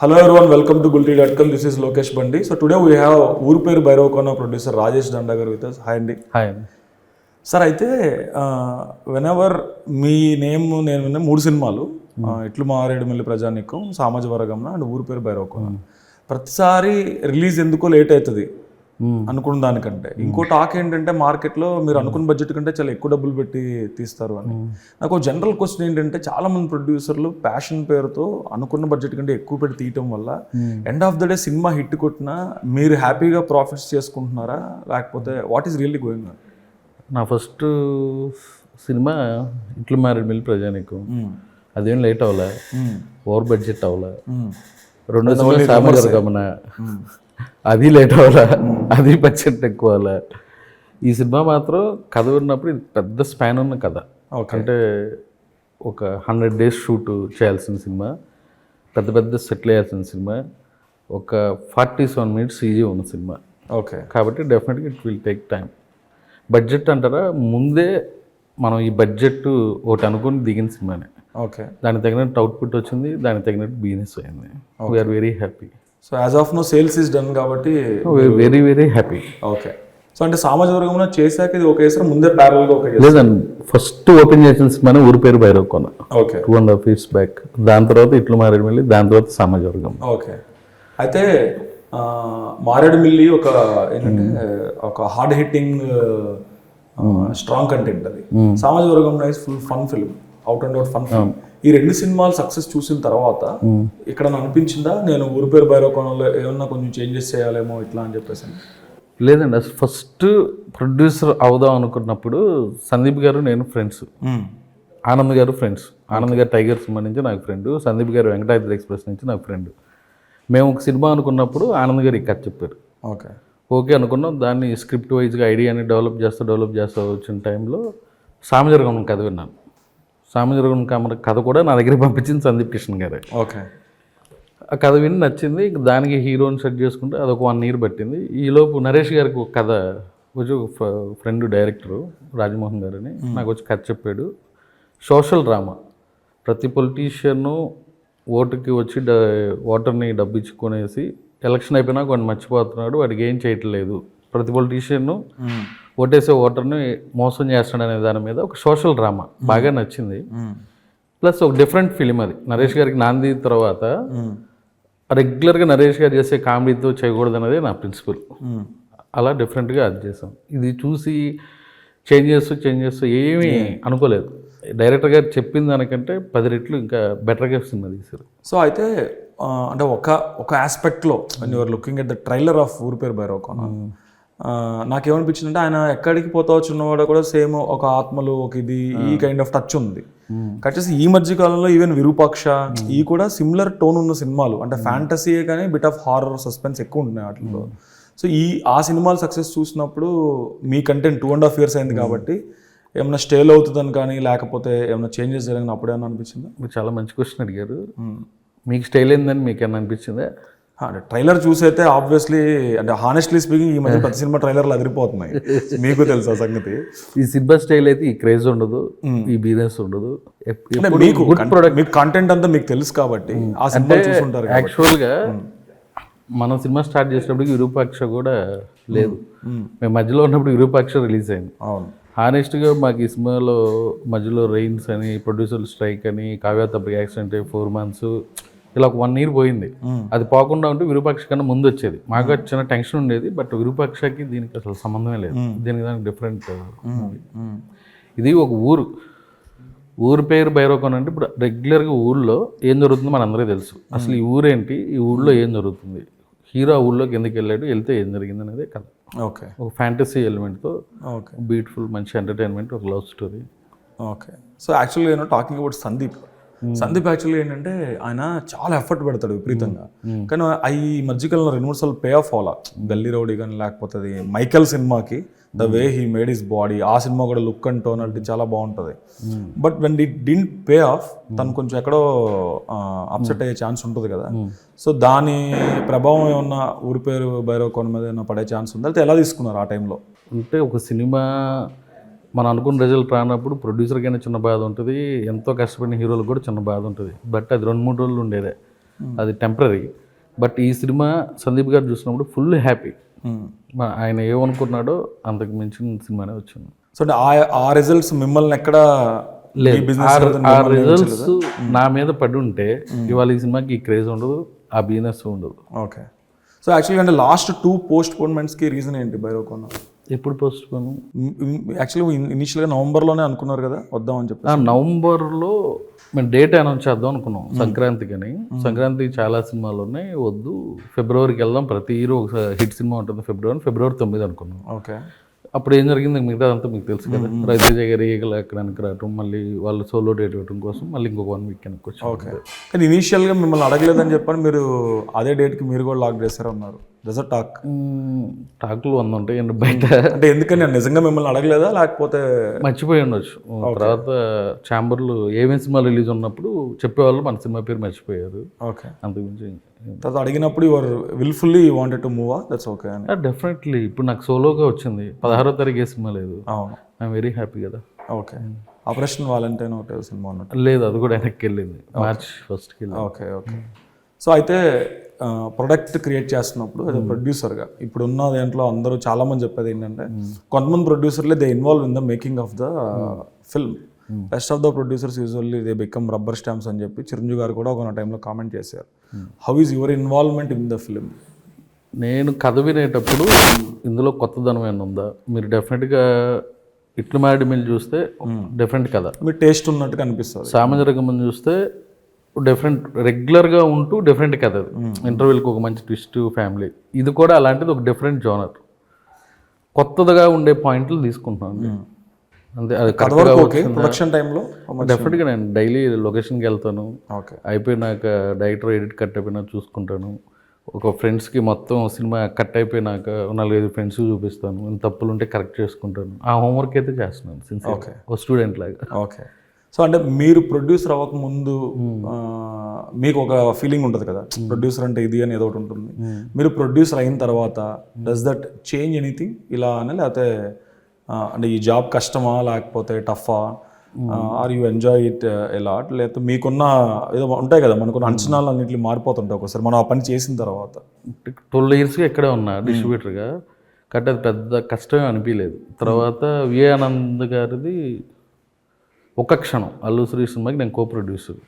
Hello everyone, welcome to Gulti.com. This is Lokesh Bandi. So today we have Urper Bairovkona producer Rajesh Dandagar with us. Hi Andy. Hi. Sir అయితే whenever మీ name నేను విన్న 3 సినిమాలు ఇట్లు మారేడుమిల్లి ప్రజానీకం, సామాజిక వర్గంన and ఊరి పేరు బైరోకోన. ప్రతిసారి రిలీజ్ ఎందుకో లేట్ అవుతుంది అనుకున్న దానికంటే. ఇంకో టాక్ ఏంటంటే మార్కెట్లో మీరు అనుకున్న బడ్జెట్ కంటే చాలా ఎక్కువ డబ్బులు పెట్టి తీస్తారు అని. నాకు జనరల్ క్వశ్చన్ ఏంటంటే చాలా మంది ప్రొడ్యూసర్లు ప్యాషన్ పేరుతో అనుకున్న బడ్జెట్ కంటే ఎక్కువ పెట్టి తీయటం వల్ల end of the day cinema hit కొట్టినా మీరు హ్యాపీగా ప్రాఫిట్స్ చేసుకుంటున్నారా, లేకపోతే what is really going on? నా ఫస్ట్ సినిమా ఇట్లు మారేడుమిల్లి ప్రజానీకం. అదేం లేట్ అవ్వలే, ఓవర్ బడ్జెట్ అవ్వలే. రెండో సినిమా సామాజిక వర్గం, అది లేట్ అవ్వలే, అది బడ్జెట్ ఎక్కువ అవ్వలే. ఈ సినిమా మాత్రం కథ విన్నప్పుడు ఇది పెద్ద స్పాన్ ఉన్న కథ. అంటే ఒక 100 days షూట్ చేయాల్సిన సినిమా, పెద్ద పెద్ద సెటిల్ వేయాల్సిన సినిమా, ఒక 47 minutes ఈజీ ఉన్న సినిమా. ఓకే, కాబట్టి డెఫినెట్గా it will take time. Budget అంటారా, ముందే మనం ఈ బడ్జెట్ ఒకటి అనుకుని దిగిన సినిమానే. ఓకే, దానికి తగినట్టు అవుట్పుట్ వచ్చింది, దానికి తగినట్టు బిజినెస్ అయింది. We're very happy. So as of now sales is done కాబట్టి very very happy. Okay, so అంటే సామాజిక వర్గంలో చేశాక ఇది ఒక సార్ ముందే ప్యారల్గా ఒక లేదండి, ఫస్ట్ ఓపెన్ చేసిన సినిమానే ఊరి Peru Bhairavakona. Okay, 2.5 years back. దాని తర్వాత ఇట్లు మారేడుమిల్లి, దాని తర్వాత సామాజిక వర్గం. ఓకే. అయితే మారేడుమిల్లి ఒక ఏంటంటే ఒక హార్డ్ హిట్టింగ్ స్ట్రాంగ్ కంటెంట్ అది. సామాజిక వర్గం nice full fun film, out and out fun film. ఈ 2 సినిమాలు సక్సెస్ చూసిన తర్వాత ఇక్కడ అనిపించిందా నేను ఊరి పేరు బైరోకోనలో ఏమన్నా కొంచెం చేంజెస్ చేయాలేమో ఇట్లా అని చెప్పేసి? లేదండి, అసలు ఫస్ట్ ప్రొడ్యూసర్ అవుదాం అనుకున్నప్పుడు సందీప్ గారు నేను ఫ్రెండ్స్, ఆనంద్ గారు ఫ్రెండ్స్. ఆనంద్ గారు టైగర్ సినిమా నుంచి నాకు ఫ్రెండ్, సందీప్ గారు వెంకటాద్రి ఎక్స్ప్రెస్ నుంచి నాకు ఫ్రెండ్. మేము ఒక సినిమా అనుకున్నప్పుడు ఆనంద్ గారు ఈ కథ చెప్పారు. ఓకే, ఓకే అనుకున్నాం. దాన్ని స్క్రిప్ట్ వైజ్గా ఐడియాని డెవలప్ చేస్తూ వచ్చిన టైంలో సామాజిక వర్గం కథ విన్నాను. సామాజిక వర్గం కథ కూడా నా దగ్గర పంపించింది సందీప్ కిషన్ గారే. ఓకే, ఆ కథ విని నచ్చింది. దానికి హీరోని సెట్ చేసుకుంటే అదొక 1 year పట్టింది. ఈలోపు నరేష్ గారికి ఒక కథ వచ్చి, ఒక ఫ్రెండ్ డైరెక్టరు రాజమోహన్ గారని నాకు వచ్చి కథ చెప్పాడు. సోషల్ డ్రామా, ప్రతి పొలిటీషియన్ ఓటుకి వచ్చి ఓటర్ని డబ్బు ఇచ్చుకొనేసి ఎలక్షన్ అయిపోయినా వాడిని మర్చిపోతున్నాడు, వాడికి ఏం చేయట్లేదు, ప్రతి పొలిటీషియన్ ఓటేసే ఓటర్ని మోసం చేస్తాడు అనే దాని మీద ఒక సోషల్ డ్రామా బాగా నచ్చింది. ప్లస్ ఒక డిఫరెంట్ ఫిలిం అది. నరేష్ గారికి నాంది తర్వాత రెగ్యులర్గా నరేష్ గారు చేసే కామెడీతో చేయకూడదు అనేది నా ప్రిన్సిపల్. అలా డిఫరెంట్గా అది చేసాం. ఇది చూసి చేంజ్ చేస్తూ ఏమీ అనుకోలేదు. డైరెక్టర్ గారు చెప్పిన దానికంటే 10 రెట్లు ఇంకా బెటర్గా సినిమా తీశారు. సో అయితే అంటే ఒక ఆస్పెక్ట్లో you're looking at the trailer of Oori Peru Bhairavakona, నాకేమనిపించింది అంటే ఆయన ఎక్కడికి పోతా వచ్చినవాడు కూడా సేమ్ ఒక ఆత్మలు ఒక ఇది ఈ కైండ్ ఆఫ్ టచ్ ఉంది. కచ్చేసి ఈ మధ్య కాలంలో ఈవెన్ విరూపాక్ష ఈ కూడా సిమిలర్ టోన్ ఉన్న సినిమాలు, అంటే ఫ్యాంటసీయే కానీ బిట్ ఆఫ్ హారర్ సస్పెన్స్ ఎక్కువ ఉంటున్నాయి వాటిలో. సో ఆ సినిమాలు సక్సెస్ చూసినప్పుడు మీ కంటెంట్ 2.5 years అయింది కాబట్టి ఏమైనా స్టేల్ అవుతుందని కానీ లేకపోతే ఏమైనా చేంజెస్ జరిగిన అప్పుడేమన్నా అనిపించిందా? మీరు చాలా మంచి క్వశ్చన్ అడిగారు. మీకు స్టైల్ ఏందని మీకు ఏమన్నా అనిపించిందా? అంటే ట్రైలర్ చూసైతే ఆబ్వియస్లీ, అంటే హానెస్ట్లీ స్పీకింగ్ ఈ మధ్య ప్రతి సినిమా ట్రైలర్లు అదిరిపోతున్నాయి, మీకు తెలుసా సంగతి? ఈ సినిమా స్టైల్ అయితే ఈ క్రేజ్ ఉండదు, ఈ బిజినెస్ ఉండదు. మీకు గుడ్ ప్రొడక్ట్, మీకు కంటెంట్ అంతా మీకు తెలుసు కాబట్టి ఆ సినిమా చూసుంటారు. యాక్చువల్గా మనం సినిమా స్టార్ట్ చేసినప్పుడు విరూపాక్ష కూడా లేదు, మేము మధ్యలో ఉన్నప్పుడు విరూపాక్ష రిలీజ్ అయింది. అవును, హానెస్ట్గా మాకు ఈ సినిమాలో మధ్యలో రెయిన్స్ అని, ప్రొడ్యూసర్ స్ట్రైక్ అని, కావ్య తప్పకి యాక్సిడెంట్ 4 months, ఇలా ఒక 1 year పోయింది. అది పోకుండా ఉంటే విరూపాక్ష కన్నా ముందు వచ్చేది. మాకు చిన్న టెన్షన్ ఉండేది, బట్ విరూపాక్షకి దీనికి అసలు సంబంధమే లేదు. దానికి డిఫరెంట్. ఇది ఒక ఊరు పేరు బైరోకోన అంటే ఇప్పుడు రెగ్యులర్గా ఊళ్ళో ఏం జరుగుతుందో మనందరికీ తెలుసు. అసలు ఈ ఊరేంటి, ఈ ఊళ్ళో ఏం జరుగుతుంది, హీరో ఆ ఊళ్ళోకి ఎందుకు వెళ్ళాడు, వెళ్తే ఏం జరిగింది అనేది కథ. ఓకే, ఒక ఫ్యాంటసీ ఎలిమెంట్తో ఓకే, బ్యూటిఫుల్ మంచి ఎంటర్టైన్మెంట్, ఒక లవ్ స్టోరీ. ఓకే. సో యాక్చువల్గా నేను టాకింగ్ అబౌట్ సందీప్ యాక్చువల్గా ఏంటంటే ఆయన చాలా ఎఫర్ట్ పెడతాడు విపరీతంగా, కానీ ఈ మధ్యకాలంలో 2-3 సార్లు పే ఆఫ్ అవ్వాలా. గల్లీ రౌడీ కానీ లేకపోతే అది మైకల్ సినిమాకి the way he made his body, ఆ సినిమా కూడా లుక్ అండ్ టోన్ అంటే చాలా బాగుంటుంది. But when it didn't pay of తను కొంచెం ఎక్కడో అప్సెట్ అయ్యే ఛాన్స్ ఉంటుంది కదా. సో దాని ప్రభావం ఏమన్నా ఊరి పేరు బైరోకోన మీద ఏమన్నా పడే ఛాన్స్ ఉందా, అయితే ఎలా తీసుకున్నారు ఆ టైంలో? అంటే ఒక సినిమా మనం అనుకున్న రిజల్ట్ రానప్పుడు ప్రొడ్యూసర్కైనా చిన్న బాధ ఉంటుంది, ఎంతో కష్టపడిన హీరోలకు కూడా చిన్న బాధ ఉంటుంది. బట్ అది 2-3 రోజులు ఉండేదే. అది టెంపరీ. బట్ ఈ సినిమా సందీప్ గారు చూసినప్పుడు ఫుల్ హ్యాపీ. ఆయన ఏమనుకున్నాడో అంతకు మించిన సినిమానే వచ్చింది. సో అంటే ఆ రిజల్ట్స్ మిమ్మల్ని ఎక్కడ లేదు, ఆ రిజల్ట్స్ నా మీద పడి ఉంటే ఇవాళ ఈ సినిమాకి ఈ క్రేజ్ ఉండదు, ఆ బిజినెస్ ఉండదు. ఓకే. సో యాక్చువల్లీ అంటే లాస్ట్ 2 పోస్ట్‌పోన్‌మెంట్స్‌కి రీజన్ ఏంటి భైరవకోన? ఎప్పుడు పోస్ట్ పోను? యాక్చువల్లీ ఇనిషియల్గా నవంబర్లోనే అనుకున్నారు కదా వద్దామని చెప్పి. నవంబర్లో మేము డేట్ అనౌన్స్ చేద్దాం అనుకున్నాం సంక్రాంతికి అని. సంక్రాంతికి చాలా సినిమాలు ఉన్నాయి, వద్దు ఫిబ్రవరికి వెళ్దాం, ప్రతి హీరో ఒక హిట్ సినిమా ఉంటుంది ఫిబ్రవరి 9 అనుకున్నాం. ఓకే. అప్పుడు ఏం జరిగింది మిగతా అంతా మీకు తెలుసు కదా. రవితేజ గారి ఎక్కడానికి రావటం, మళ్ళీ వాళ్ళు సోలో డేట్ ఇవ్వడం కోసం మళ్ళీ ఇంకొక 1 వీక్ వెనక్కి వచ్చాం. ఓకే. కానీ ఇనీషియల్గా మిమ్మల్ని అడగలేదని చెప్పని మీరు అదే డేట్కి మీరు కూడా లాక్ చేశారు అన్నారు. That's a talk. టాకులు 100 ఉంటాయి అండి బయట. అంటే ఎందుకని నిజంగా మిమ్మల్ని అడగలేదా లేకపోతే మర్చిపోయి ఉండొచ్చు. తర్వాత ఛాంబర్లు ఏమేమి సినిమా రిలీజ్ ఉన్నప్పుడు చెప్పేవాళ్ళు మన సినిమా పేరు మర్చిపోయారు. ఓకే. అంతకుమించి తర్వాత అడిగినప్పుడు your wilfully you wanted to move that's okay అని. డెఫినెట్లీ ఇప్పుడు నాకు సోలోగా వచ్చింది, 16వ తారీఖు ఏ సినిమా లేదు. అవును. ఐఎమ్ వెరీ హ్యాపీ కదా. ఓకే. ఆపరేషన్ వాలంటైన్ ఒకటే సినిమా ఉన్నట్టు లేదు, అది కూడా వెనక్కి వెళ్ళింది, March 1st వెళ్ళింది. ఓకే. ఓకే. సో అయితే ప్రొడక్ట్ క్రియేట్ చేస్తున్నప్పుడు అదే ప్రొడ్యూసర్గా ఇప్పుడున్న దాంట్లో అందరూ చాలామంది చెప్పేది ఏంటంటే కొంతమంది ప్రొడ్యూసర్లే they involve in the making of the film. Rest of the producers usually they become rubber stamps అని చెప్పి చిరంజీవి గారు కూడా ఒక టైంలో కామెంట్ చేశారు. How is your involvement in the film? నేను కథ వినేటప్పుడు ఇందులో కొత్తదనం ఏమైనా ఉందా, మీరు డెఫినెట్గా ఇట్లు మాడి మిల్ చూస్తే డిఫరెంట్ కథ, మీరు టేస్ట్ ఉన్నట్టుగా అనిపిస్తుంది. సామాజిక చూస్తే డిఫరెంట్, రెగ్యులర్గా ఉంటూ డిఫరెంట్ కథ. ఇంటర్వ్యూలకు ఒక మంచి ట్విస్ట్, ఫ్యామిలీ, ఇది కూడా అలాంటిది ఒక డిఫరెంట్ జోనర్, కొత్తగా ఉండే పాయింట్లు తీసుకుంటున్నాను అంతే. అది ప్రొడక్షన్ టైంలో డెఫినెట్గా నేను డైలీ లొకేషన్కి వెళ్తాను. ఓకే. అయిపోయినాక డైరెక్టర్ ఎడిట్ కట్ అయిపోయినా చూసుకుంటాను. ఒక ఫ్రెండ్స్కి మొత్తం సినిమా కట్ అయిపోయినాక 4-5 ఫ్రెండ్స్ చూపిస్తాను, తప్పులు ఉంటే కరెక్ట్ చేసుకుంటాను. ఆ హోంవర్క్ అయితే చేస్తున్నాను సిన్సియర్గా, ఒక స్టూడెంట్ లాగా. ఓకే. సో అంటే మీరు ప్రొడ్యూసర్ అవ్వకముందు మీకు ఒక ఫీలింగ్ ఉంటుంది కదా, ప్రొడ్యూసర్ అంటే ఇది అని ఏదో ఒకటి ఉంటుంది. మీరు ప్రొడ్యూసర్ అయిన తర్వాత డస్ దట్ చేంజ్ ఎనీథింగ్ ఇలా అని, లేకపోతే అంటే ఈ జాబ్ కష్టమా లేకపోతే టఫా, are you enjoy it a lot, లేకపోతే మీకున్న ఏదో ఉంటాయి కదా మనకున్న అంచనాలు అన్నింటినీ మారిపోతుంటాయి ఒకసారి మనం ఆ పని చేసిన తర్వాత? 12 yearsగా ఇక్కడే ఉన్నా డిస్ట్రిబ్యూటర్గా, కాబట్టి అది పెద్ద కష్టమే అనిపించలేదు. తర్వాత విఏ ఆనంద్ గారిది ఒక క్షణం అల్లు శ్రీ సినిమాకి నేను కో ప్రొడ్యూసర్,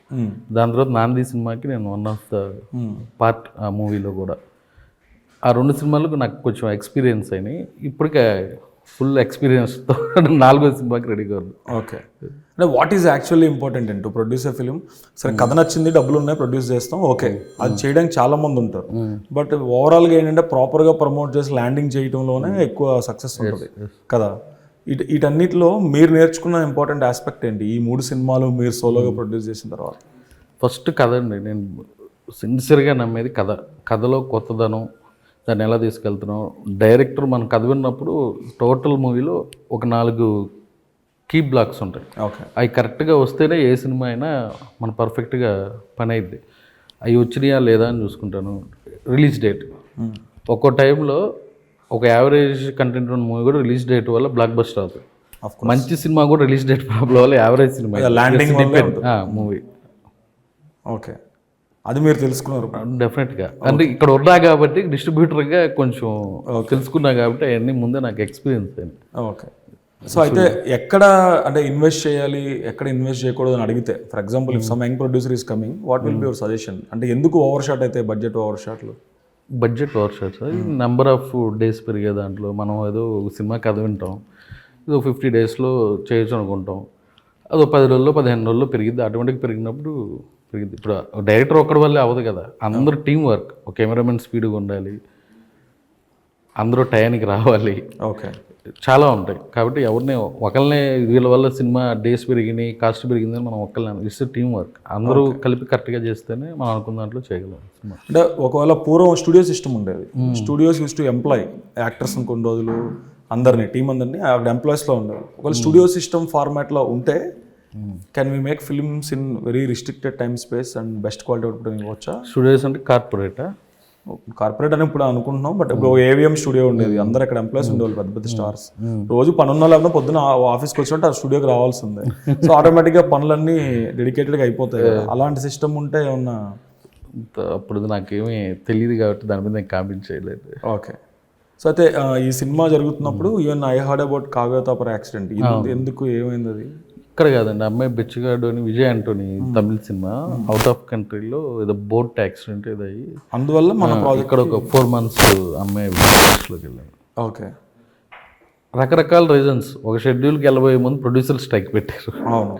దాని తర్వాత నాంది సినిమాకి నేను 1 of the పార్ట్ ఆ మూవీలో కూడా. ఆ 2 సినిమాలకు నాకు కొంచెం ఎక్స్పీరియన్స్ అయినాయి. ఇప్పటికే ఫుల్ ఎక్స్పీరియన్స్తో 4వ సినిమాకి రెడీగా ఉంది. ఓకే. అంటే what is actually important to produce a film? సరే కథ నచ్చింది, డబ్బులు ఉన్నాయి, ప్రొడ్యూస్ చేస్తాం, ఓకే, అది చేయడానికి చాలా మంది ఉంటారు. బట్ ఓవరాల్గా ఏంటంటే ప్రాపర్గా ప్రమోట్ చేసి ల్యాండింగ్ చేయడంలోనే ఎక్కువ సక్సెస్ ఉంటుంది కదా. వీటన్నిటిలో మీరు నేర్చుకున్న ఇంపార్టెంట్ ఆస్పెక్ట్ ఏంటి ఈ 3 సినిమాలు మీరు సోలోగా ప్రొడ్యూస్ చేసిన తర్వాత? ఫస్ట్ కథ అండి. నేను సిన్సియర్గా నమ్మేది కథ. కథలో కొత్తదనం, దాన్ని ఎలా తీసుకెళ్తున్నాం. డైరెక్టర్ మనం కథ విన్నప్పుడు టోటల్ మూవీలో ఒక 4 కీ బ్లాక్స్ ఉంటాయి. ఓకే. అవి కరెక్ట్గా వస్తేనే ఏ సినిమా అయినా మన పర్ఫెక్ట్గా పని అయింది. అవి వచ్చినాయా లేదా అని చూసుకుంటాను. రిలీజ్ డేట్, ఒక్కో టైంలో ఒక యావరేజ్ కంటెంట్ ఉన్న మూవీ కూడా రిలీజ్ డేట్ వల్ల బ్లాక్ బస్టర్ అవుతుంది. మంచి సినిమా కూడా రిలీజ్ డేట్ ప్రాబ్లం వల్ల average cinema landing movie. Okay. అది మీరు తెలుసుకున్నారు డెఫినెట్గా. అంటే ఇక్కడ ఉన్నా కాబట్టి డిస్ట్రిబ్యూటర్గా కొంచెం తెలుసుకున్నా కాబట్టి అవన్నీ ముందే నాకు ఎక్స్పీరియన్స్ అయింది. ఓకే. సో అయితే ఎక్కడ అంటే ఇన్వెస్ట్ చేయాలి, ఎక్కడ ఇన్వెస్ట్ చేయకూడదు అని అడిగితే, for example if some young producer is coming, what will be your suggestion? అంటే ఎందుకు ఓవర్ షాట్ అయితే బడ్జెట్ ఓవర్ షాట్లు? Budget over shots number of days పెరిగే దాంట్లో మనం ఏదో సినిమా కథ వింటాం, ఏదో 50 daysలో చేయొచ్చు అనుకుంటాం, అదో 10 రోజుల్లో 15 రోజుల్లో పెరిగిద్ది. ఆటోమేటిక్గా పెరిగినప్పుడు పెరిగింది. ఇప్పుడు డైరెక్టర్ ఒక్కడి వల్లే అవ్వదు కదా, అందరూ టీం వర్క్. ఒక కెమెరామెన్ స్పీడ్గా ఉండాలి, అందరూ టయానికి రావాలి, ఓకే, చాలా ఉంటాయి. కాబట్టి ఎవరిని ఒకళ్ళనే వీళ్ళ వల్ల సినిమా డేస్ పెరిగినాయి, కాస్ట్ పెరిగిందని మనం ఒక్కళ్ళని, ఇట్స్ టీం వర్క్. అందరూ కలిపి కరెక్ట్గా చేస్తేనే మనం అనుకున్న దాంట్లో చేయగలం సినిమా. అంటే ఒకవేళ పూర్వం స్టూడియో సిస్టమ్ ఉండేది, studios use to employee actors కొన్ని రోజులు అందరినీ, టీం అందరినీ అక్కడ ఎంప్లాయీస్లో ఉండేది. ఒకవేళ స్టూడియో సిస్టమ్ ఫార్మాట్లో ఉంటే can we make films in very restricted time space and best quality output ఇవ్వచ్చా? స్టూడియోస్ అంటే కార్పొరేట్ అని ఇప్పుడు అనుకుంటున్నాం. బట్ ఇప్పుడు ఏవిఎం స్టూడియో ఉండేది, అందరు అక్కడ ఎంప్లాయీస్ ఉండేవాళ్ళు, పెద్ద పెద్ద స్టార్స్. రోజు పనున్నా లేకపోతే పొద్దున ఆఫీస్కి వచ్చినట్టు ఆ స్టూడియోకి రావాల్సిందే. సో ఆటోమేటిక్గా పనులన్నీ డెడికేటెడ్గా అయిపోతాయి. అలాంటి సిస్టమ్ ఉంటే ఏమన్నా అప్పుడు నాకేమీ తెలియదు కాబట్టి దాని మీద నేను కామెంట్ చేయలేదు. ఓకే. సో అయితే ఈ సినిమా జరుగుతున్నప్పుడు even I heard about Kavya Thapar accident, ఎందుకు ఏమైంది అది? ఇక్కడ కాదండి, అమ్మాయి బెచ్చగాడు అని విజయ్ ఆంటోనీ తమిళ సినిమా, అవుట్ ఆఫ్ కంట్రీలో ఏదో బోట్ యాక్సిడెంట్ ఏదో అయ్యి అందువల్ల మన ఇక్కడ ఒక 4 months అమ్మాయి లోకి వెళ్ళాను. ఓకే. రకరకాల రీజన్స్. ఒక షెడ్యూల్కి వెళ్ళబోయే ముందు ప్రొడ్యూసర్ స్ట్రైక్ పెట్టారు. అవును.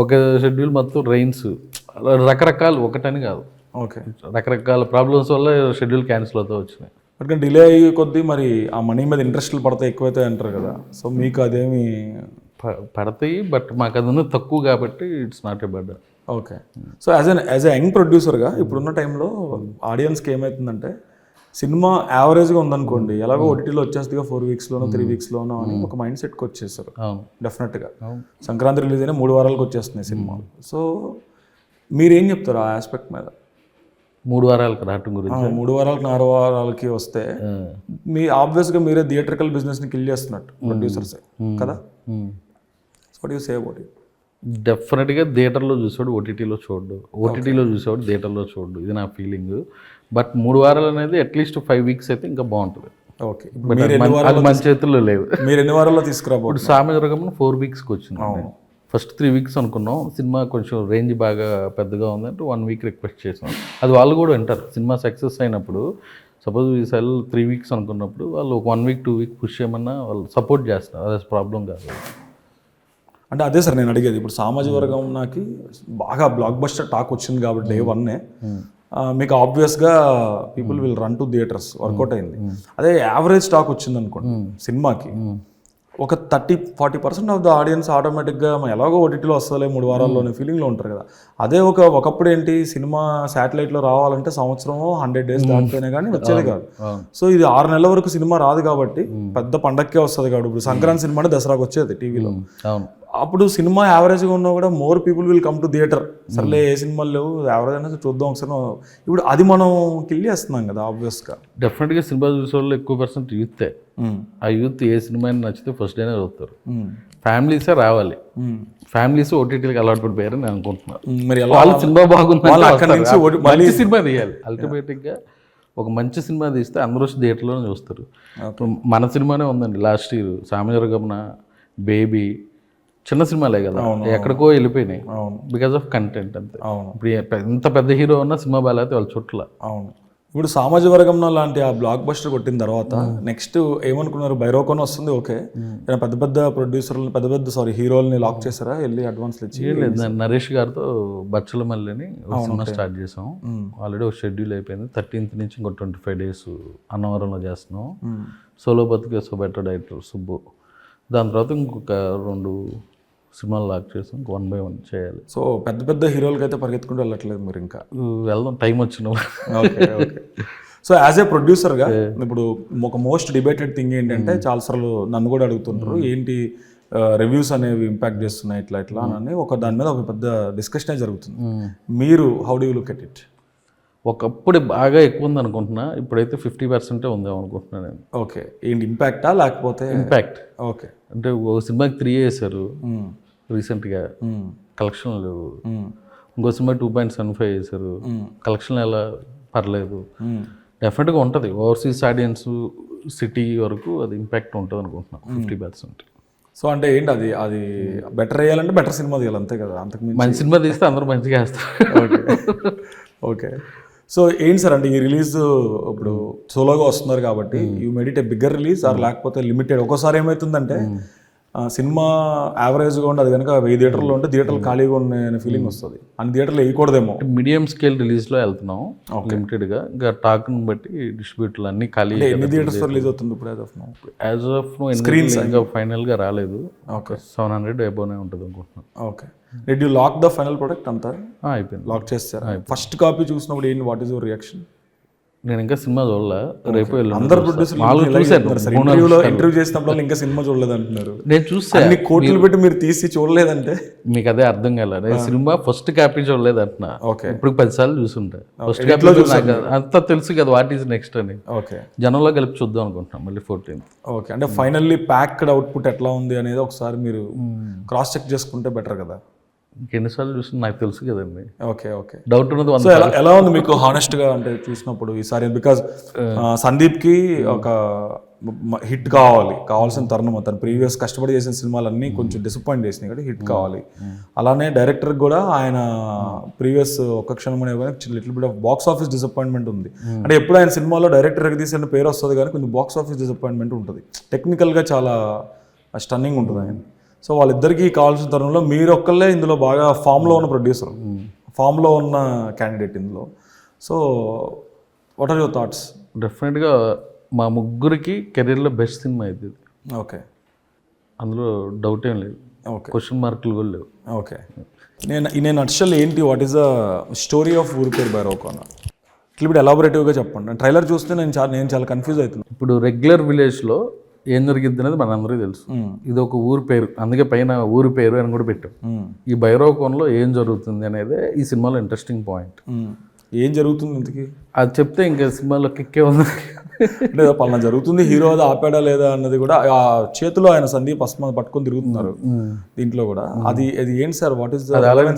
ఒక షెడ్యూల్ మొత్తం రెయిన్స్, రకరకాలు, ఒకటని కాదు, ఓకే, రకరకాల ప్రాబ్లమ్స్ వల్ల షెడ్యూల్ క్యాన్సిల్ అవుతూ వచ్చినాయి. అక్కడ డిలే అయ్యే కొద్దీ మరి ఆ మనీ మీద ఇంట్రెస్ట్లు పడతాయి, ఎక్కువైతే అంటారు కదా. సో మీకు అదేమి పడతాయి, బట్ మాకు అది ఉన్నది తక్కువ కాబట్టి it's not a burden. Okay. So as a young ప్రొడ్యూసర్గా ఇప్పుడున్న టైంలో ఆడియన్స్కి ఏమవుతుందంటే, సినిమా యావరేజ్గా ఉందనుకోండి, ఎలాగో ఓటీటీలో వచ్చేస్తుందిగా 4 weeksలోనో 3 weeksలోనో అని ఒక మైండ్ సెట్కి వచ్చేస్తారు డెఫినెట్గా. సంక్రాంతి రిలీజ్ అయినా 3 వారాలకు వచ్చేస్తున్నాయి సినిమాలు. సో మీరేం చెప్తారు ఆ ఆస్పెక్ట్ మీద? 3 వారాలకు రావటం గురించి. 3 వారాలకు 4 వారాలకి వస్తే మీ ఆబ్వియస్గా మీరే థియేట్రికల్ బిజినెస్ని కిల్ చేస్తున్నట్టు ప్రొడ్యూసర్సే కదా. So what you say about it? డెఫినెట్గా థియేటర్లో చూసాడు, ఓటీటీలో చూడు, ఓటీటీలో చూసాడు, థియేటర్లో చూడు, ఇది నా ఫీలింగ్. బట్ 3 వారాలు అనేది అట్లీస్ట్ 5 weeks అయితే ఇంకా బాగుంటుంది. ఓకే. అది మన చేతుల్లో లేవు. మీరు ఎన్ని వారాల్లో తీసుకురాబోదు? ఇప్పుడు సామజరగం 4 weeksకి వచ్చింది. ఫస్ట్ 3 weeks అనుకున్నాం, సినిమా కొంచెం రేంజ్ బాగా పెద్దగా ఉందంటే 1 week రిక్వెస్ట్ చేసాం. అది వాళ్ళు కూడా వింటారు. సినిమా సక్సెస్ అయినప్పుడు సపోజ్ ఈ సెల్ 3 weeks అనుకున్నప్పుడు వాళ్ళు ఒక 1 week 2 week పుష్ చేయమన్నా వాళ్ళు సపోర్ట్ చేస్తారు. అదే ప్రాబ్లం కాదు. అంటే అదే సార్ నేను అడిగేది. ఇప్పుడు సామాజిక వర్గం నాకు బాగా బ్లాక్ బస్టర్ టాక్ వచ్చింది కాబట్టి Day 1 మీకు ఆబ్వియస్గా people will run to theatres, work out అయింది. అదే యావరేజ్ టాక్ వచ్చింది అనుకోండి సినిమాకి, ఒక 30-40% ఆఫ్ ద ఆడియన్స్ ఆటోమేటిక్గా ఎలాగో ఓటీటీలో వస్తలే 3 వారాల్లోనే ఫీలింగ్లో ఉంటారు కదా. అదే ఒకప్పుడు ఏంటి, సినిమా శాటిలైట్లో రావాలంటే సంవత్సరం 100 days దాటిపోయినా కానీ వచ్చేది కాదు. సో ఇది 6 నెలల వరకు సినిమా రాదు కాబట్టి పెద్ద పండక్కే వస్తుంది కాబట్టి. ఇప్పుడు సంక్రాంతి సినిమా అంటే దసరాకు వచ్చేది టీవీలో. అప్పుడు సినిమా యావరేజ్గా ఉన్నా కూడా more people will come to theatre. సర్లే ఏ సినిమాలు లేవు, యావరేజ్ అనేది చూద్దాం ఒకసారి. ఇప్పుడు అది మనం కిల్ చేస్తున్నాం కదా ఆబ్వియస్గా. డెఫినెట్గా సినిమా చూసే వాళ్ళు ఎక్కువ పర్సెంట్ యూతే. ఆ యూత్ ఏ సినిమా నచ్చితే ఫస్ట్ డేనే చూస్తారు. ఫ్యామిలీసే రావాలి. ఫ్యామిలీస్ ఓటీటీకి అలవాటు పడిపోయారని నేను అనుకుంటున్నాను. మరి వాళ్ళు సినిమా బాగుంది, మంచి సినిమా తీయాలి. అల్టిమేట్గా ఒక మంచి సినిమా తీస్తే అందరూ థియేటర్లోనే చూస్తారు. మన సినిమానే ఉందండి లాస్ట్ ఇయర్, సామజరగమన, బేబీ, చిన్న సినిమాలే కదా, ఎక్కడికో వెళ్ళిపోయినాయి బికాస్ ఆఫ్ కంటెంట్ అంతే. ఇప్పుడు ఎంత పెద్ద హీరో ఉన్నా సినిమా బాగాలేతే వాళ్ళ చుట్ల. అవును. ఇప్పుడు సామాజిక వర్గంలో లాంటి ఆ బ్లాక్ బస్టర్ కొట్టిన తర్వాత నెక్స్ట్ ఏమనుకున్నారు? బైరోకోన్ వస్తుంది, ఓకే. పెద్ద పెద్ద ప్రొడ్యూసర్లు, హీరోల్ని లాక్ చేశారా వెళ్ళి అడ్వాన్స్లు ఇచ్చి? లేదు, నరేష్ గారితో బచ్చల మల్లిని సినిమా స్టార్ట్ చేసాం. ఆల్రెడీ ఒక షెడ్యూల్ అయిపోయింది. 13th నుంచి ఇంకో 25 days అన్నవరంలో చేస్తున్నాం. సోలో బతుకే సో బెటర్ డైరెక్టర్ సుబ్బు. దాని తర్వాత ఇంకొక 2 సినిమాలు లాక్ చేసాం. 1 by 1 చేయాలి. సో పెద్ద పెద్ద హీరోలకి అయితే పరిగెత్తుకుంటూ వెళ్ళట్లేదు మీరు ఇంకా? వెళ్దాం, టైం వచ్చిన. ఓకే. సో యాజ్ ఏ ప్రొడ్యూసర్గా ఇప్పుడు ఒక మోస్ట్ డిబేటెడ్ థింగ్ ఏంటంటే, చాలాసార్లు నన్ను కూడా అడుగుతుంటారు, ఏంటి రివ్యూస్ అనేవి ఇంపాక్ట్ చేస్తున్నాయి ఇట్లా అని ఒక దాని మీద ఒక పెద్ద డిస్కషన్ జరుగుతుంది. మీరు how do you look at it? ఒకప్పుడు బాగా ఎక్కువ ఉంది అనుకుంటున్నా, ఇప్పుడైతే 50% ఉందేమో అనుకుంటున్నాను నేను. ఓకే. ఏంటి ఇంపాక్టా లేకపోతే? ఇంపాక్ట్. ఓకే. అంటే ఒక సినిమాకి 3 చేశారు రీసెంట్గా, కలెక్షన్ లేవు. ఇంకో సినిమా 2.75 చేశారు, కలెక్షన్ ఎలా పర్లేదు. డెఫినెట్గా ఉంటుంది. ఓవర్సీస్ ఆడియన్స్, సిటీ వరకు అది ఇంపాక్ట్ ఉంటుంది అనుకుంటున్నాను 50%. సో అంటే ఏంటి అది బెటర్ వేయాలంటే బెటర్ సినిమా తీయాలి అంతే కదా. అంతకు మంచి సినిమా తీస్తే అందరూ మంచిగా వేస్తారు. ఓకే. ఓకే. సో ఏంటి సార్ అంటే ఈ రిలీజ్ ఇప్పుడు సోలోగా వస్తున్నారు కాబట్టి you made it a bigger release are లేకపోతే లిమిటెడ్? ఒక్కోసారి ఏమవుతుందంటే సినిమా యావరేజ్గా ఉండి అది కనుక 1000 థియేటర్లో ఉంటే థియేటర్లు ఖాళీగా ఉన్నాయనే ఫీలింగ్ వస్తుంది. అన్ని థియేటర్లు వేయకూడదేమో. మీడియం స్కేల్ రిలీజ్లో వెళ్తున్నాం లిమిటెడ్గా. ఇంకా టాక్ని బట్టి డిస్ట్రిబ్యూటర్లు అన్నీ ఖాళీ. ఎన్ని థియేటర్స్ రిలీజ్ అవుతుంది ఇప్పుడు? యాజ్ ఆఫ్ స్క్రీన్స్ ఇంకా ఫైనల్గా రాలేదు. ఓకే. 700 అబోనే ఉంటుంది అనుకుంటున్నాను. Okay. Did you lock the final product అంతా? అయిపోయింది. లాక్ చేస్తారా? ఫస్ట్ కాపీ చూసినప్పుడు ఏంటి, వాట్ ఈస్ యువర్ రియాక్షన్? నేను ఇంకా సినిమా చూడలే, రేపు అందరు ప్రొడ్యూసర్లు ఇంటర్వ్యూ చేసినప్పుడు ఇంకా సినిమా చూడలేదు అంటున్నారు. నేను చూస్తే అన్ని కోట్లు పెట్టి మీరు తీసి చూడలేదంటే మీకు అదే అర్థం కాలేదు. నేను సినిమా ఫస్ట్ కాపీ చూడలేదు అంటున్నా. ఓకే. ఇప్పుడు 10 సార్లు చూసుంటా. ఫస్ట్ కాపీ అంతా తెలుసు కదా వాట్ ఈస్ నెక్స్ట్ అని. ఓకే. జనంలో కలిపి చూద్దాం అనుకుంటున్నాం మళ్ళీ 14th. ఓకే. అంటే ఫైనల్లీ ప్యాక్డ్ అవుట్పుట్ ఎట్లా ఉంది అనేది ఒకసారి మీరు క్రాస్ చెక్ చేసుకుంటే బెటర్ కదా. ఎన్నిసార్లు చూసిన నాకు తెలుసు కదండి, ఓకే ఓకే. డౌట్ ఉన్నది సో ఎలా ఉంది మీకు హానెస్ట్ గా అంటే చూసినప్పుడు ఈసారి? బికాజ్ సందీప్ కి ఒక హిట్ కావాల్సిన తరుణం. తను ప్రీవియస్ కష్టపడి చేసిన సినిమాలన్నీ కొంచెం డిసప్పాయింట్ చేసినాయి కాబట్టి హిట్ కావాలి. అలానే డైరెక్టర్ కూడా ఆయన ప్రీవియస్ ఒక్క క్షణం little bit of box office disappointment ఉంది. అంటే ఎప్పుడు ఆయన సినిమాలో డైరెక్టర్కి తీసిన పేరు వస్తుంది కానీ కొంచెం బాక్స్ ఆఫీస్ డిసప్పాయింట్మెంట్ ఉంటుంది. టెక్నికల్గా చాలా స్టన్నింగ్ ఉంటుంది ఆయన. సో వాళ్ళిద్దరికీ కావాల్సిన తరుణంలో మీరు ఒక్కళ్ళే ఇందులో బాగా ఫామ్లో ఉన్న ప్రొడ్యూసర్, ఫామ్లో ఉన్న క్యాండిడేట్ ఇందులో. So what are your thoughts? డెఫినెట్గా మా ముగ్గురికి కెరీర్లో బెస్ట్ సినిమా ఇది. ఓకే, అందులో డౌట్ ఏం లేదు, ఓకే, క్వశ్చన్ మార్కులు కూడా లేవు. ఓకే. నేను అడిషనల్ ఏంటి, what is the story of Oori Peru Bhairav అన్న? ఇట్లా ఇప్పుడు ఎలాబొరేటివ్గా చెప్పండి. ట్రైలర్ చూస్తే నేను చాలా కన్ఫ్యూజ్ అవుతున్నాను. ఇప్పుడు రెగ్యులర్ విలేజ్లో ఏం జరిగిద్ది అనేది మనందరికీ తెలుసు. ఇది ఒక ఊరి పేరు, అందుకే పైన ఊరి పేరు అని కూడా పెట్టాం. ఈ భైరవ్ కోన్లో ఏం జరుగుతుంది అనేది ఈ సినిమాలో ఇంట్రెస్టింగ్ పాయింట్. ఏం జరుగుతుంది ఇంతకీ? అది చెప్తే ఇంకా సినిమాలో కిక్కే ఉంది. అంటే పలానా జరుగుతుంది, హీరో అది ఆపాడా లేదా అన్నది కూడా. ఆ చేతిలో ఆయన సందీప్ అస్మాన్ పట్టుకొని తిరుగుతున్నారు దీంట్లో కూడా. అది ఏంటి సార్, వాట్ ఈస్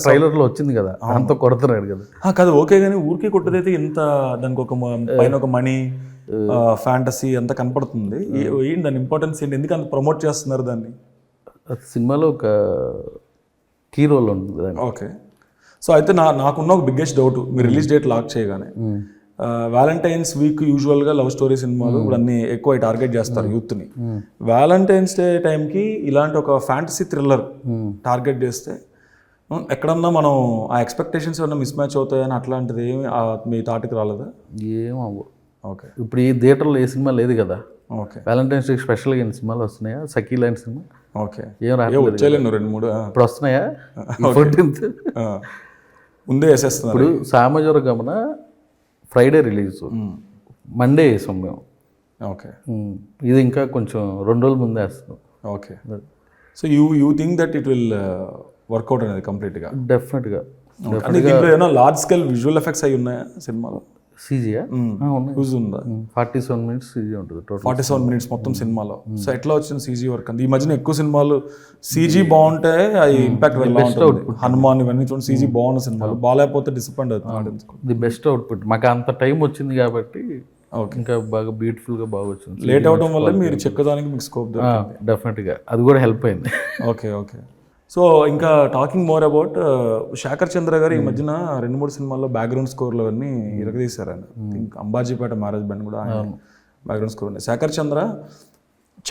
ట్రైలర్ లో వచ్చింది కదా, అంత కొడుతున్నాడు కదా. కాదు ఓకే, కానీ ఊరికే కొట్టదైతే ఇంత దానికి ఒక పైన ఒక మనీ ఫ్యాంటసీ అంతా కనపడుతుంది. ఏంటి దాని ఇంపార్టెన్స్ ఏంటి, ఎందుకు అంత ప్రమోట్ చేస్తున్నారు దాన్ని? సినిమాలో ఒక కీ రోల్ ఉంది. ఓకే. సో అయితే నాకున్న ఒక బిగ్గెస్ట్ డౌట్, మీరు రిలీజ్ డేట్ లాక్ చేయగానే వ్యాలంటైన్స్ వీక్ యూజువల్గా లవ్ స్టోరీ సినిమాలు ఇప్పుడు అన్ని ఎక్కువ టార్గెట్ చేస్తారు యూత్ని. వ్యాలంటైన్స్ డే టైంకి ఇలాంటి ఒక ఫ్యాంటసీ థ్రిల్లర్ టార్గెట్ చేస్తే ఎక్కడన్నా మనం ఆ ఎక్స్పెక్టేషన్స్ ఏమన్నా మిస్ మ్యాచ్ అవుతాయని అట్లాంటిది ఏమి మీ తాటికి రాలేదా? ఏమవు. ఓకే. ఇప్పుడు ఈ థియేటర్లో ఏ సినిమా లేదు కదా. ఓకే. వ్యాలంటైన్స్ డే స్పెషల్గా ఎన్ని సినిమాలు వస్తున్నాయా? సఖీ లాంటి సినిమా ఓకే ఏం రాలేదు, వచ్చేలేను 2-3 ఇప్పుడు వస్తున్నాయా? 14th ముందే వేసేస్తున్నారు. ఇప్పుడు సామజోర గమన ఫ్రైడే రిలీజ్, మండే వేసాం మేము. ఓకే. ఇది ఇంకా కొంచెం 2 రోజుల ముందే వేస్తున్నాం. Okay. So you think that it will work out అనేది కంప్లీట్గా? డెఫినెట్గా. దీంట్లో ఏమైనా లార్జ్ స్కేల్ విజువల్ ఎఫెక్ట్స్ అయి ఉన్నాయా సినిమాలో? సీజీయా యూజ్ ఉందా? 47 minutes సీజీ ఉంటుంది టోటల్. 47 minutes మొత్తం సినిమాలో. సో ఎట్లా వచ్చిన సీజీ వర్క్ అంది? ఈ మధ్యన ఎక్కువ సినిమాలు సీజీ బాగుంటే అది ఇంపాక్ట్ వెళ్ళి హనుమాన్ ఇవన్నీ చూడండి, సీజీ బాగున్న సినిమాలు, బాగాలేకపోతే డిసప్పాయింట్ అవుతుంది. The best output. మాకు అంత టైం వచ్చింది కాబట్టి ఇంకా బాగా బ్యూటిఫుల్గా బాగా వచ్చింది. లేట్ అవడం వల్ల మీరు చెక్కదానికి మీకు స్కోప్ దొరికింది. డెఫినెట్గా అది కూడా హెల్ప్ అయింది. Okay okay. సో ఇంకా టాకింగ్ మోర్ అబౌట్ శేఖర్ చంద్ర గారు ఈ మధ్యన 2-3 సినిమాల్లో బ్యాక్గ్రౌండ్ స్కోర్లు అవన్నీ ఇరగదీశారు ఆయన. అంబాజీపేట మ్యారేజ్ బ్యాండ్ కూడా ఆయన బ్యాక్గ్రౌండ్ స్కోర్ ఉన్నాయి. శేఖర్ చంద్ర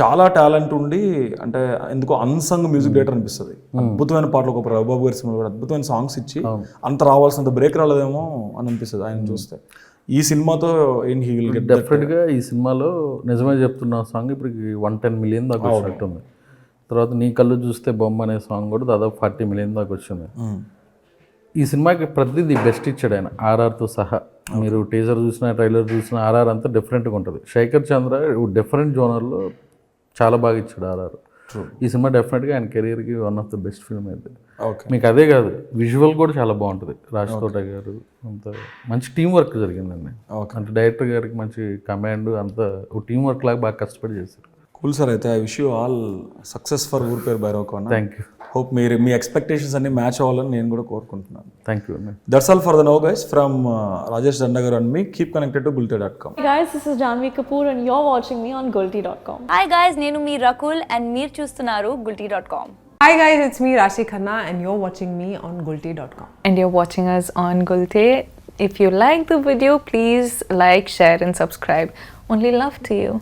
చాలా టాలెంట్ ఉండి అంటే ఎందుకో అన్సంగ్ మ్యూజిక్ డైరెక్టర్ అనిపిస్తుంది. అద్భుతమైన పాటలు, ఒక రఘుబాబు గారి సినిమాలో కూడా అద్భుతమైన సాంగ్స్ ఇచ్చి అంత రావాల్సినంత బ్రేక్ రాలేదేమో అని అనిపిస్తుంది ఆయన చూస్తే. ఈ సినిమాతో ఏంటి హీ విల్ గెట్? డెఫినెట్గా ఈ సినిమాలో నిజమే చెప్తున్న సాంగ్ ఇప్పుడు 110 million దాకా వచ్చినట్టుంది. తర్వాత నీ కళ్ళు చూస్తే బొమ్మ అనే సాంగ్ కూడా దాదాపు 40 million దాకా వచ్చింది. ఈ సినిమాకి ప్రతిదీ బెస్ట్ ఇచ్చాడు ఆయన, ఆర్ఆర్తో సహా. మీరు టీజర్ చూసిన, ట్రైలర్ చూసిన, ఆర్ఆర్ అంతా డిఫరెంట్గా ఉంటుంది. శేఖర్ చంద్ర డిఫరెంట్ జోనర్లో చాలా బాగా ఇచ్చాడు ఆర్ఆర్. ఈ సినిమా డెఫినెట్గా ఆయన కెరీర్కి one of the best film అయితే. మీకు అదే కాదు, విజువల్ కూడా చాలా బాగుంటుంది. రాజ్ తోట గారు అంత మంచి టీం వర్క్ జరిగిందండి. అంటే డైరెక్టర్ గారికి మంచి కమాండ్, అంత టీం వర్క్ లాగా బాగా కష్టపడి చేశారు. Cool sir. అయితే I wish you all success for Oori Peru Bhairav Kona. Thank you. Hope మీ ఎక్స్పెక్టేషన్స్ అన్ని మ్యాచ్ అవ్వాలని నేను కూడా కోరుకుంటున్నాను. Thank you. That's all for the now guys from Rajesh Dandagar and me. Keep connected to gulti.com. Hey guys, this is Janvi Kapoor and you're watching me on gulti.com. Hi guys, నేను మీ Rakul and మీరు చూస్తున్నారు gulti.com. Hi guys, it's me Rashi Khanna and you're watching me on gulti.com. And you're watching us on Gulti. If you like the video, please like, share and subscribe. Only love to you.